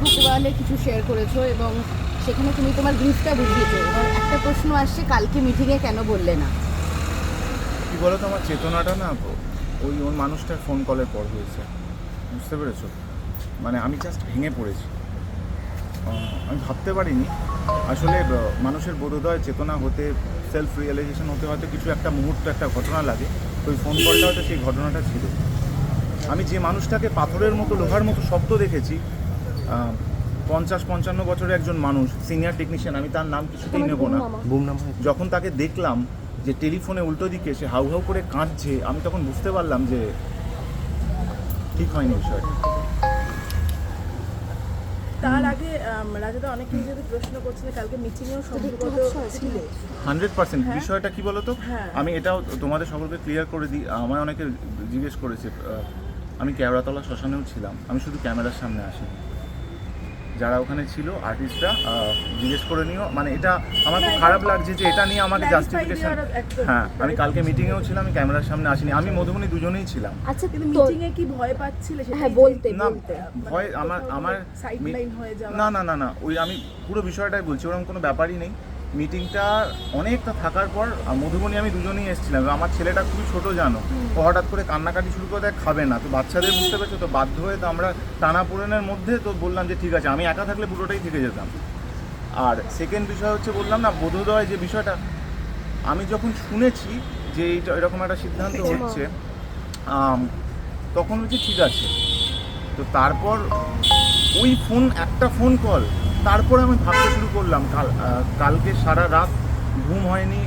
ঠাকুরওয়ালে কিছু শেয়ার করেছো এবং সেখানে তুমি তোমার গ্রিফটা বুঝিয়েছো। এবার একটা প্রশ্ন আসছে, কালকে মিটিংয়ে কেন বললে না? কী বলো তো, আমার চেতনাটা না ওর মানুষটার ফোন কলের পর হয়েছে, বুঝতে পেরেছো? মানে আমি জাস্ট ভেঙে পড়েছি। আমি ভাবতে পারিনি আসলে মানুষের বোধোদয় চেতনা হতে, সেলফ রিয়েলাইজেশন হতে হয়তো কিছু একটা মুহূর্ত, একটা ঘটনা লাগে। তো ওই ফোন কলটা হয়তো সেই ঘটনাটা ছিল। আমি যে মানুষটাকে পাথরের মতো, লোহার মতো শব্দ দেখেছি, 50-55 বছরের একজন মানুষ, সিনিয়র টেকনিশিয়ান, আমি তার নাম কিছুতেই নেব না, যখন তাকে দেখলাম যে টেলিফোনে উল্টো দিকে সে হাউ হাউ করে কাঁদছে, আমি তখন বুঝতে পারলাম যে ঠিক হয়নি বিষয়টা। তার আগে রাজাদা অনেকে যদি প্রশ্ন করছে কালকে মিটিংয়েও সম্ভবত ছিল 100%। বিষয়টা কি বলো তো, আমি এটাও তোমাদের সকলকে ক্লিয়ার করে দিই। আমায় অনেকে জিজ্ঞেস করেছে, আমি কেওড়াতলা শ্মশানেও ছিলাম, আমি শুধু ক্যামেরার সামনে আসিনি। যারা ওখানে ছিল আর্টিস্টরা জিজ্ঞেস করে নিও, মানে এটা আমার খুব খারাপ লাগছে যে এটা নিয়ে আমাকে জাস্টিফিকেশন। হ্যাঁ, আমি কালকে মিটিংয়েও ছিলাম, আমি ক্যামেরার সামনে আসিনি। আমি মধুবনী দুজনেই ছিলাম। আচ্ছা, কিন্তু মিটিংয়ে কি ভয় পাচ্ছিলে? হ্যাঁ, বলতে না, ভয় আমার সাইডলাইন হয়ে যাওয়া। না, ওই আমি পুরো বিষয়টাই বলছি, ওরকম কোনো ব্যাপারই নেই। মিটিংটা অনেকটা থাকার পর মধুবনী আমি দুজনেই এসেছিলাম। আমার ছেলেটা খুবই ছোটো, জানো, ও হঠাৎ করে কান্নাকাটি শুরু করে দেয়, খাবে না। তো বাচ্চাদের বুঝতে পেরেছো তো, বাধ্য হয়ে তো আমরা টানাপোড়েনের মধ্যে তো বললাম যে ঠিক আছে, আমি একা থাকলে পুরোটাই থেকে যেতাম। আর সেকেন্ড বিষয় হচ্ছে, বললাম না বোধোদয় যে বিষয়টা, আমি যখন শুনেছি যে এইটা এরকম একটা সিদ্ধান্ত হচ্ছে, তখন হচ্ছে ঠিক আছে। তো তারপর ওই একটা ফোন কল, তারপরে আমি ভাবতে শুরু করলাম। কালকে সারা রাত ঘুম হয়নি,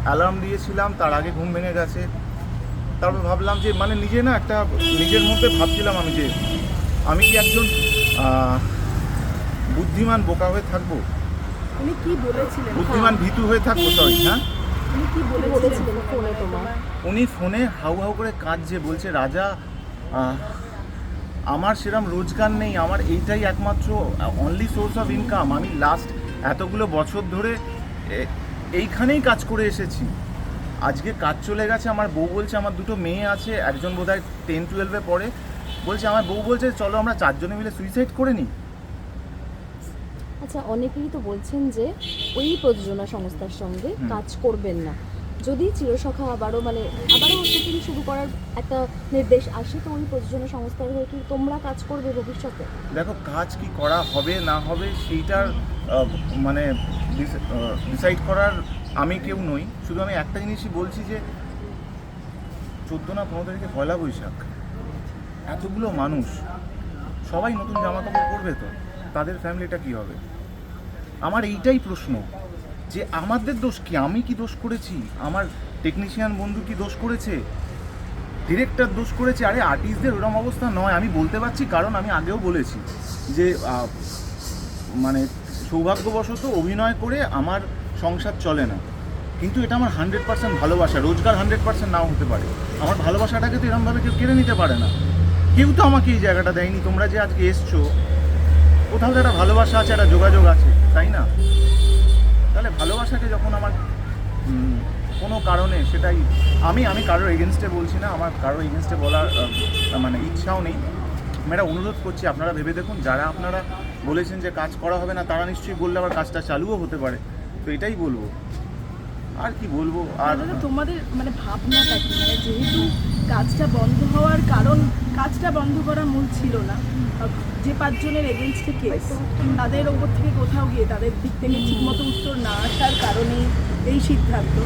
অ্যালার্ম দিয়েছিলাম, তার আগে ঘুম ভেঙে গেছে। তারপর ভাবলাম যে মানে নিজের মধ্যে ভাবছিলাম আমি যে আমি কি একজন বুদ্ধিমান বোকা হয়ে থাকবো, উনি কি বলেছিলেন? বুদ্ধিমান ভীতু হয়ে থাকবো, সরি। হ্যাঁ, উনি কি বলেছিলেন ফোনে তোমার? উনি ফোনে হাউ হাউ করে কাঁদছে, বলছে রাজা, আমার সেরকম রোজগার নেই, আমার এইটাই একমাত্র অনলি সোর্স অফ ইনকাম। আমি লাস্ট এতগুলো বছর ধরে এইখানেই কাজ করে এসেছি, আজকে কাজ চলে গেছে। আমার বউ বলছে, আমার দুটো মেয়ে আছে, একজন বোধহয় 10-12-এ পড়ে, বলছে, আমার বউ বলছে চলো আমরা 4 জনে মিলে সুইসাইড করে নিই। আচ্ছা, অনেকেই তো বলছেন যে ওই প্রযোজনা সংস্থার সঙ্গে কাজ করবেন না, যদি চিরসখা আবারও শুটিং শুরু করার একটা নির্দেশ আসে, তো ওই প্রযোজনা সংস্থার হয়ে কি তোমরা কাজ করবে ভবিষ্যতে? দেখো, কাজ কি করা হবে না হবে সেইটার মানে ডিসাইড করার আমি কেউ নই। শুধু আমি একটা জিনিসই বলছি যে 14 না 15 তারিখে পয়লা বৈশাখ, এতগুলো মানুষ সবাই নতুন জামা কাপড় পরবে, তো তাদের ফ্যামিলিটা কি হবে? আমার এইটাই প্রশ্ন যে আমাদের দোষ কি? আমি কি দোষ করেছি? আমার টেকনিশিয়ান বন্ধু কি দোষ করেছে? ডিরেক্টর দোষ করেছে? আরে আর্টিস্টদের ওরকম অবস্থা নয়, আমি বলতে পারছি, কারণ আমি আগেও বলেছি যে মানে সৌভাগ্যবশত অভিনয় করে আমার সংসার চলে না, কিন্তু এটা আমার 100% ভালোবাসা। রোজগার 100% নাও হতে পারে, আমার ভালোবাসাটাকে তো এরকমভাবে কেউ কেড়ে নিতে পারে না। কেউ তো আমাকে এই জায়গাটা দেয়নি। তোমরা যে আজকে এসছো, কোথাও তো একটা ভালোবাসা আছে, একটা যোগাযোগ আছে, তাই না? তাহলে ভালোবাসাকে যখন আমার কোনো কারণে, সেটাই আমি কারোর এগেনস্টে বলছি না, আমার কারোর এগেনস্টে বলার মানে ইচ্ছাও নেই। আমি একটা অনুরোধ করছি, আপনারা ভেবে দেখুন, যারা আপনারা বলেছেন যে কাজ করা হবে না, তারা নিশ্চয়ই বললে আবার কাজটা চালুও হতে পারে। তো এটাই বলবো, আর কি বলবো। আর তোমাদের মানে ভাবনাটা কি, মানে যেহেতু কাজটা বন্ধ হওয়ার কারণ, কাজটা বন্ধ করা মূল ছিল না, যে 5 জনের এগেনস্টে কেস, তাদের ওপর থেকে কোথাও গিয়ে তাদের দিক থেকে ঠিকমতো উত্তর না আসার কারণেই এই সিদ্ধান্ত।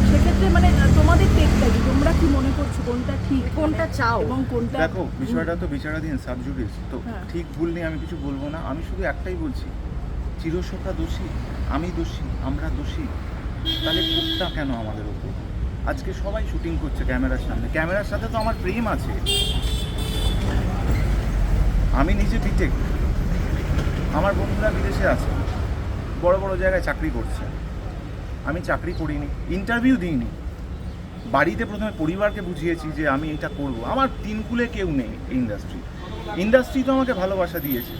সেক্ষেত্রে মানে তোমাদের টেকটা কি, তোমরা কি মনে করছো কোনটা ঠিক, কোনটা চাও এবং কোনটা? দেখো, বিষয়টা তো বিচারাধীন, সাবজুডিস, তো ঠিক ভুল নিয়ে আমি কিছু বলবো না। আমি শুধু একটাই বলছি, চিরসখা দোষী, আমি দোষী, আমরা দোষী। তাহলে কোপটা কেন আমাদের উপর? আজকে সবাই শুটিং করছে ক্যামেরার সামনে, ক্যামেরার সাথে তো আমার প্রেম আছে। আমি নিজে বিটেক, আমার বন্ধুরা বিদেশে আছে, বড় বড় জায়গায় চাকরি করছে, আমি চাকরি করিনি, ইন্টারভিউ দিইনি। বাড়িতে প্রথমে পরিবারকে বুঝিয়েছি যে আমি এটা করব। আমার 3 কুলে কেউ নেই ইন্ডাস্ট্রি তো আমাকে ভালোবাসা দিয়েছে,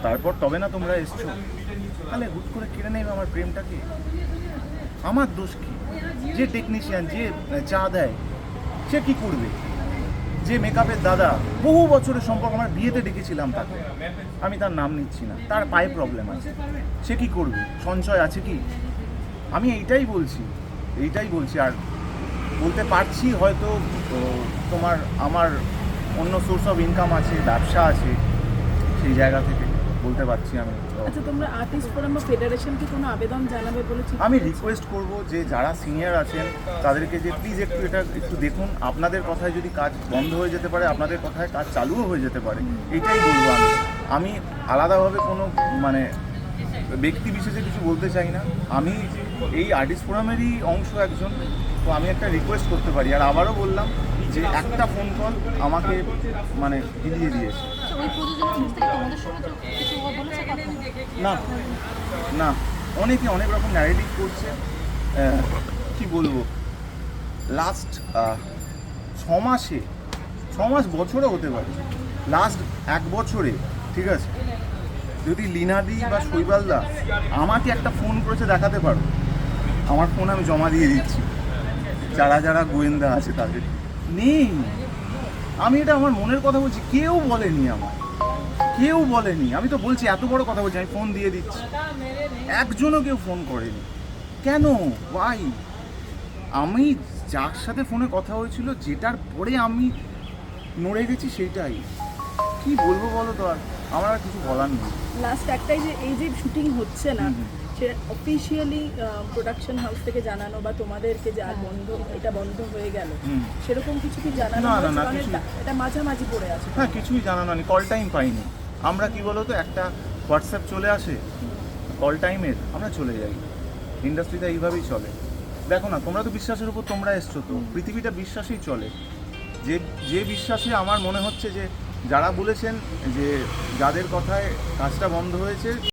তারপর তবে না তোমরা এসছো। তাহলে হুট করে কেড়ে নেবে আমার প্রেমটাকে? আমার দোষ কি? যে টেকনিশিয়ান, যে চা দেয়, সে কি করবে? যে মেকআপের দাদা বহু বছরের সম্পর্ক, আমার বিয়েতে ডেকেছিলাম তাকে, আমি তার নাম নিচ্ছি না, তার পায়ে প্রবলেম আছে, সে কি করবে, সঞ্চয় আছে কি? আমি এইটাই বলছি আর বলতে পারছি হয়তো আমার অন্য সোর্স অফ ইনকাম আছে, ব্যবসা আছে, সেই জায়গা থেকে বলতে পারছি আমি। আচ্ছা, তোমরা আর্টিস্ট ফোরাম বা ফেডারেশনকে কোনো আবেদন জানাবে বলে ঠিক আমি করেছো? রিকোয়েস্ট করব যে যারা সিনিয়র আছেন তাদেরকে যে প্লিজ একটু দেখুন, আপনাদের কথায় যদি কাজ বন্ধ হয়ে যেতে পারে, আপনাদের কথায় কাজ চালুও হয়ে যেতে পারে, এটাই বলবো আমি আলাদাভাবে কোনো মানে ব্যক্তি বিশেষে কিছু বলতে চাই না। আমি এই আর্টিস্ট ফোরামেরই অংশ একজন, তো আমি একটা রিকোয়েস্ট করতে পারি। আর আবারও বললাম যে একটা ফোন কল আমাকে মানে হিলিয়ে দিয়েছে। আচ্ছা, ওই প্রযোজনা সংস্থা কি তোমাদের সঙ্গে কিছু বলেছে কথা? না না, অনেকে অনেক রকম ন্যারেটিভ করছে। কি বলবো, লাস্ট 6 মাসে, 6 মাস বছরও হতে পারে, লাস্ট 1 বছরে, ঠিক আছে, যদি লীনাদি বা শৈবালদা আমাকে একটা ফোন করেছে দেখাতে পারো, আমার ফোন আমি জমা দিয়ে দিচ্ছি, যারা গোয়েন্দা আছে তাদের নেই। আমি এটা আমার মনের কথা বলছি, কেউ বলেনি, কেউ বলেনি। আমি তো বলছি, এত বড় কথা বলছি, আমি ফোন দিয়ে দিচ্ছি, একজনও কেউ ফোন করেনি। কেন, ভাই? আমি যার সাথে ফোনে কথা হয়েছিল, যেটার পরে আমি নড়ে গেছি, সেইটাই কি বলবো বলো তো, আর আমার আর কিছু বলার নেই। লাস্ট একটাই যে এই যে শুটিং হচ্ছে না, সে অফিসিয়ালি প্রোডাকশন হাউস থেকে জানানো বা তোমাদেরকে যে আর এটা বন্ধ হয়ে গেল, সেরকম কিছু কি জানানো না, হয়েছে? না, কারণ কিছু- এটা মাঝামাঝি পড়ে আছে। হ্যাঁ, কিছুই জানানো নেই, কল টাইম পাইনি আমরা। কি বলো তো, একটা হোয়াটসঅ্যাপ চলে আসে কল টাইমের, আমরা চলে যাই। ইন্ডাস্ট্রিটা এইভাবেই চলে। দেখো না, তোমরা তো বিশ্বাসের উপর তোমরা এসছো, তো পৃথিবীটা বিশ্বাসেই চলে। যে বিশ্বাসে আমার মনে হচ্ছে যে যারা বলেছেন যে যাদের কথায় কাজটা বন্ধ হয়েছে